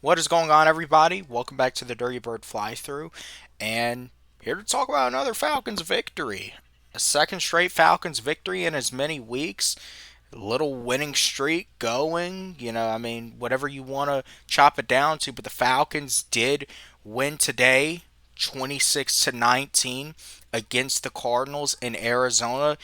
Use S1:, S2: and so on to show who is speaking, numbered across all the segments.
S1: What is going on, everybody? Welcome back to the Dirty Bird Fly Through, and here to talk about another Falcons victory. A second straight Falcons victory in as many weeks. A little winning streak going. Whatever you want to chop it down to, but the Falcons did win today, 26 to 19 against the Cardinals in Arizona.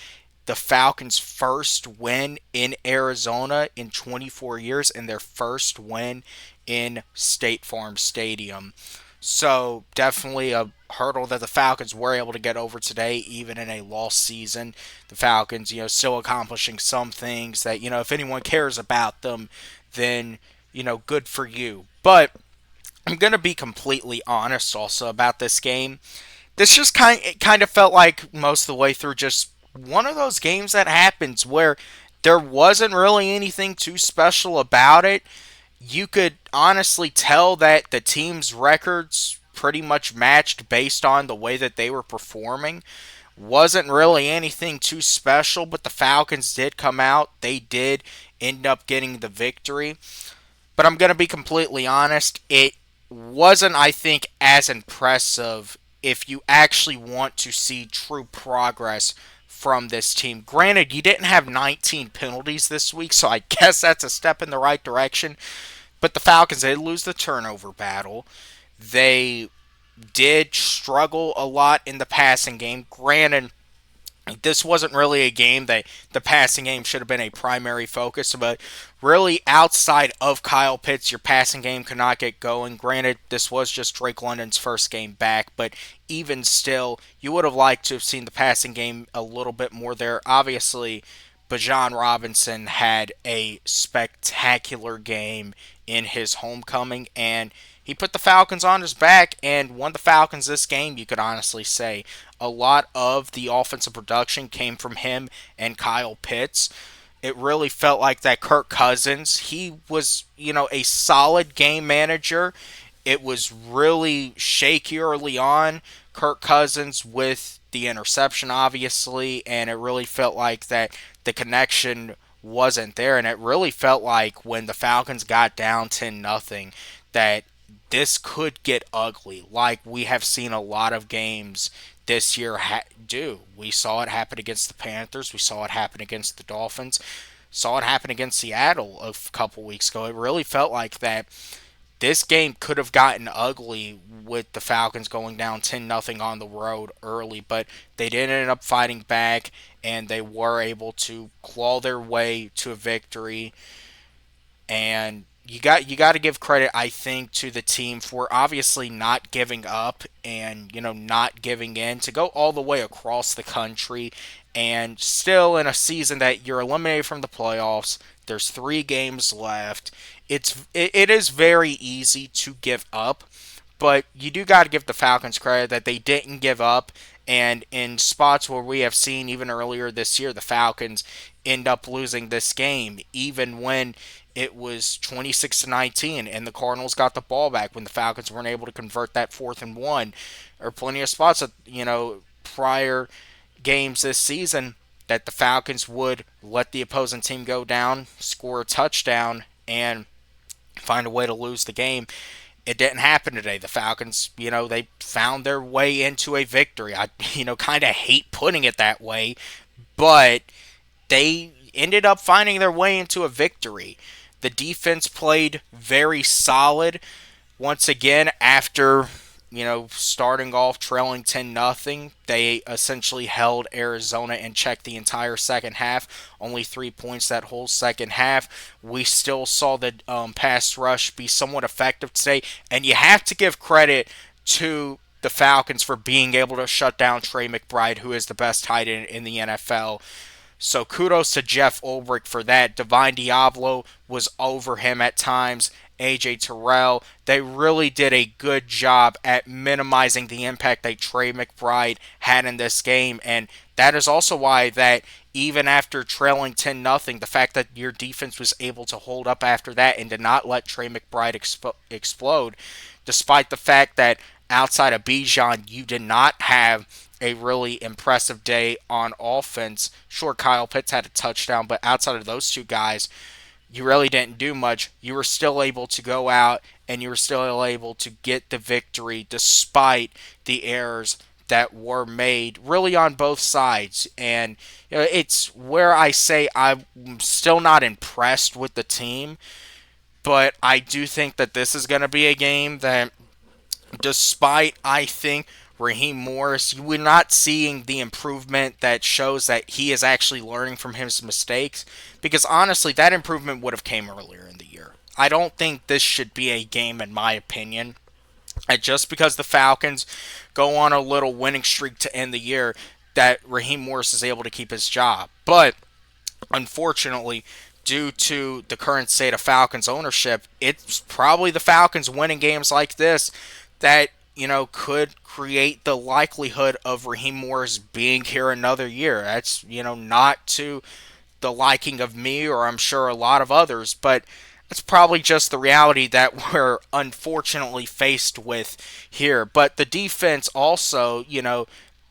S1: The Falcons' first win in Arizona in 24 years and their first win in State Farm Stadium. So, definitely a hurdle that the Falcons were able to get over today, even in a lost season. The Falcons, still accomplishing some things that, if anyone cares about them, then, good for you. But I'm going to be completely honest also about this game. This just kind of felt like most of the way through just one of those games that happens where there wasn't really anything too special about it. You could honestly tell that the team's records pretty much matched based on the way that they were performing. Wasn't really anything too special, but the Falcons did come out. They did end up getting the victory. But I'm going to be completely honest, it wasn't, I think, as impressive if you actually want to see true progress from this team. Granted, you didn't have 19 penalties this week, so I guess that's a step in the right direction. But the Falcons did lose the turnover battle. They did struggle a lot in the passing game. Granted, this wasn't really a game that the passing game should have been a primary focus, but really outside of Kyle Pitts, your passing game could not get going. Granted, this was just Drake London's first game back, but even still, you would have liked to have seen the passing game a little bit more there. Obviously, Bijan Robinson had a spectacular game in his homecoming, and he put the Falcons on his back and won the Falcons this game, you could honestly say. A lot of the offensive production came from him and Kyle Pitts. It really felt like that Kirk Cousins, he was, a solid game manager. It was really shaky early on. Kirk Cousins with the interception, obviously, and it really felt like that the connection wasn't there. And it really felt like when the Falcons got down 10 nothing that this could get ugly, like we have seen a lot of games this year do. We saw it happen against the Panthers. We saw it happen against the Dolphins. Saw it happen against Seattle a couple weeks ago. It really felt like that this game could have gotten ugly with the Falcons going down 10 nothing on the road early, but they did end up fighting back and they were able to claw their way to a victory. And you got to give credit, I think, to the team for obviously not giving up and not giving in to go all the way across the country and still in a season that you're eliminated from the playoffs. There's 3 games left. It is very easy to give up, but you do got to give the Falcons credit that they didn't give up. And in spots where we have seen even earlier this year, the Falcons end up losing this game, even when it was 26 to 19 and the Cardinals got the ball back when the Falcons weren't able to convert that 4th and 1. There are plenty of spots that, prior games this season that the Falcons would let the opposing team go down, score a touchdown, and find a way to lose the game. It didn't happen today. The Falcons, they found their way into a victory. I, kind of hate putting it that way, but they ended up finding their way into a victory. The defense played very solid once again after starting off trailing 10 nothing. They essentially held Arizona in check the entire second half. Only 3 points that whole second half. We still saw the pass rush be somewhat effective today, and you have to give credit to the Falcons for being able to shut down Trey McBride, who is the best tight end in the NFL. So kudos to Jeff Ulbrich for that. Divine Diablo was over him at times. AJ Terrell, they really did a good job at minimizing the impact that Trey McBride had in this game. And that is also why that even after trailing 10 nothing, the fact that your defense was able to hold up after that and did not let Trey McBride explode, despite the fact that outside of Bijan, you did not have a really impressive day on offense. Sure, Kyle Pitts had a touchdown, but outside of those two guys, you really didn't do much. You were still able to go out and you were still able to get the victory despite the errors that were made really on both sides. And it's where I say I'm still not impressed with the team, but I do think that this is going to be a game that, despite, I think, Raheem Morris, we're not seeing the improvement that shows that he is actually learning from his mistakes. Because honestly, that improvement would have came earlier in the year. I don't think this should be a game, in my opinion. And just because the Falcons go on a little winning streak to end the year, that Raheem Morris is able to keep his job. But unfortunately, due to the current state of Falcons ownership, it's probably the Falcons winning games like this that, could create the likelihood of Raheem Morris being here another year. That's, not to the liking of me or I'm sure a lot of others, but it's probably just the reality that we're unfortunately faced with here. But the defense also,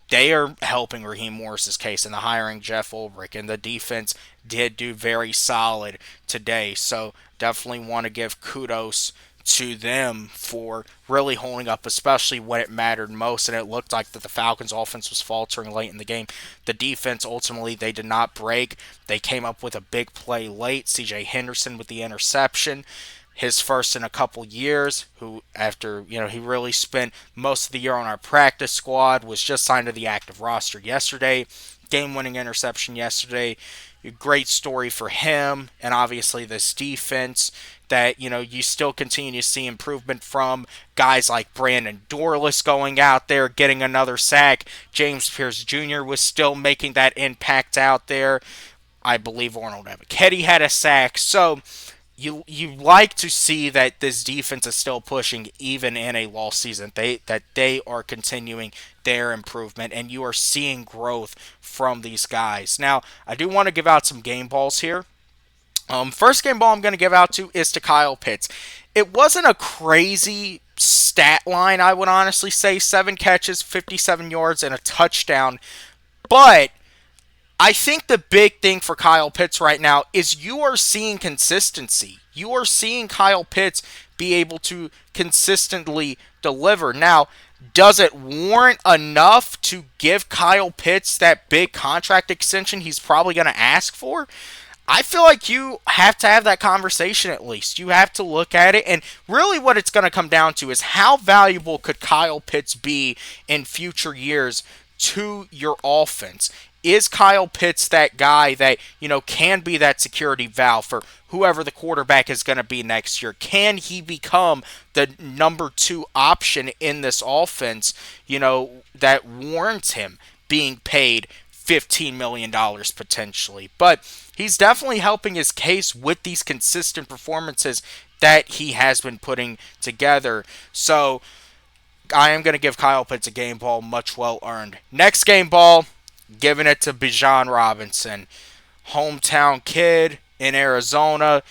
S1: they are helping Raheem Morris's case in the hiring Jeff Ulbrich, and the defense did do very solid today. So definitely want to give kudos to them for really holding up, especially when it mattered most. And it looked like that the Falcons' offense was faltering late in the game. The defense ultimately they did not break. They came up with a big play late. C.J. Henderson with the interception, his first in a couple years, who after, he really spent most of the year on our practice squad, was just signed to the active roster yesterday. Game-winning interception yesterday. Great story for him, and obviously this defense that, you still continue to see improvement from guys like Brandon Dorless going out there, getting another sack. James Pierce Jr. was still making that impact out there. I believe Arnold Ebiketie had a sack. So you like to see that this defense is still pushing even in a lost season. They are continuing their improvement, and you are seeing growth from these guys. Now, I do want to give out some game balls here. First game ball I'm going to give out to is to Kyle Pitts. It wasn't a crazy stat line, I would honestly say. 7 catches, 57 yards, and a touchdown. But I think the big thing for Kyle Pitts right now is you are seeing consistency. You are seeing Kyle Pitts be able to consistently deliver. Now, does it warrant enough to give Kyle Pitts that big contract extension he's probably going to ask for? I feel like you have to have that conversation at least. You have to look at it, and really what it's going to come down to is how valuable could Kyle Pitts be in future years to your offense? Is Kyle Pitts that guy that, can be that security valve for whoever the quarterback is going to be next year? Can he become the number 2 option in this offense, that warrants him being paid $15 million potentially? But he's definitely helping his case with these consistent performances that he has been putting together. So I am going to give Kyle Pitts a game ball, much well earned. Next game ball, giving it to Bijan Robinson. Hometown kid in Arizona.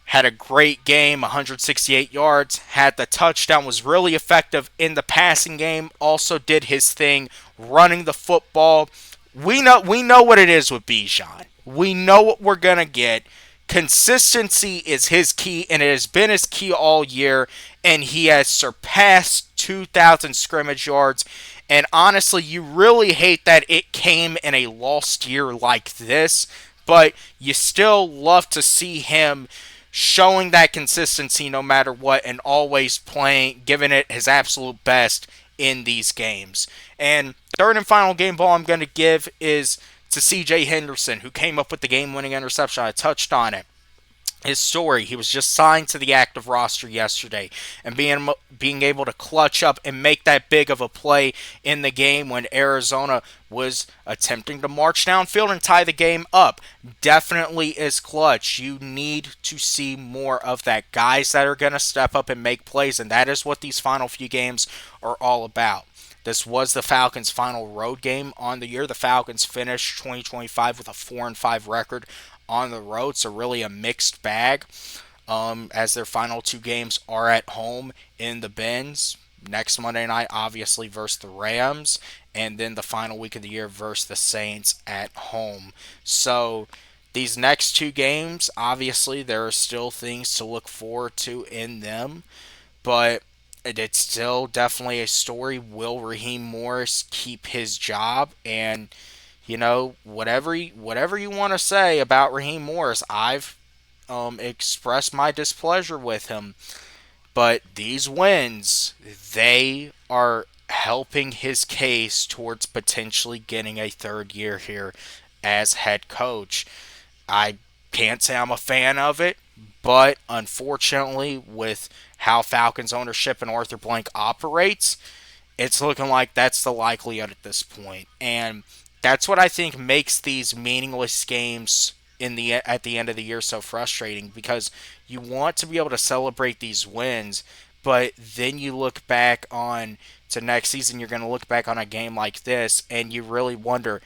S1: Had a great game, 168 yards. Had the touchdown, was really effective in the passing game. Also did his thing running the football. We know what it is with Bijan. We know what we're going to get. Consistency is his key, and it has been his key all year, and he has surpassed 2,000 scrimmage yards. And honestly, you really hate that it came in a lost year like this, but you still love to see him showing that consistency no matter what and always playing, giving it his absolute best in these games. And third and final game ball I'm going to give is to C.J. Henderson, who came up with the game-winning interception. I touched on it. His story, he was just signed to the active roster yesterday, and being able to clutch up and make that big of a play in the game when Arizona was attempting to march downfield and tie the game up definitely is clutch. You need to see more of that. Guys that are going to step up and make plays, and that is what these final few games are all about. This was the Falcons' final road game on the year. The Falcons finished 2025 with a 4-5 record on the road, so really a mixed bag, as their final 2 games are at home in the Benz. Next Monday night, obviously, versus the Rams, and then the final week of the year versus the Saints at home. So These next two games, obviously, there are still things to look forward to in them, but it's still definitely a story. Will Raheem Morris keep his job? And whatever you want to say about Raheem Morris, I've expressed my displeasure with him. But these wins, they are helping his case towards potentially getting a third year here as head coach. I can't say I'm a fan of it, but unfortunately, with how Falcons ownership and Arthur Blank operates, it's looking like that's the likelihood at this point. And that's what I think makes these meaningless games at the end of the year so frustrating, because you want to be able to celebrate these wins, but then you look back on to next season, you're going to look back on a game like this and you really wonder,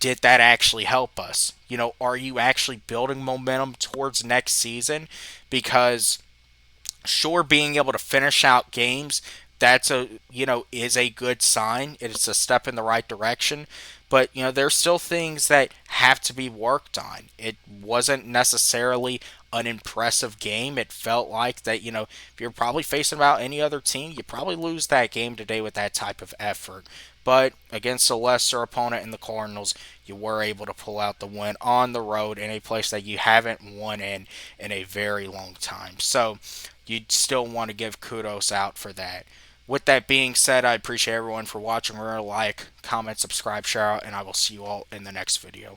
S1: did that actually help us? Are you actually building momentum towards next season? Because sure, being able to finish out games, that's is a good sign. It's a step in the right direction. But there's still things that have to be worked on. It wasn't necessarily an impressive game. It felt like that, if you're probably facing about any other team, you probably lose that game today with that type of effort. But against a lesser opponent in the Cardinals, you were able to pull out the win on the road in a place that you haven't won in a very long time. So you'd still want to give kudos out for that. With that being said, I appreciate everyone for watching. Remember to like, comment, subscribe, share out, and I will see you all in the next video.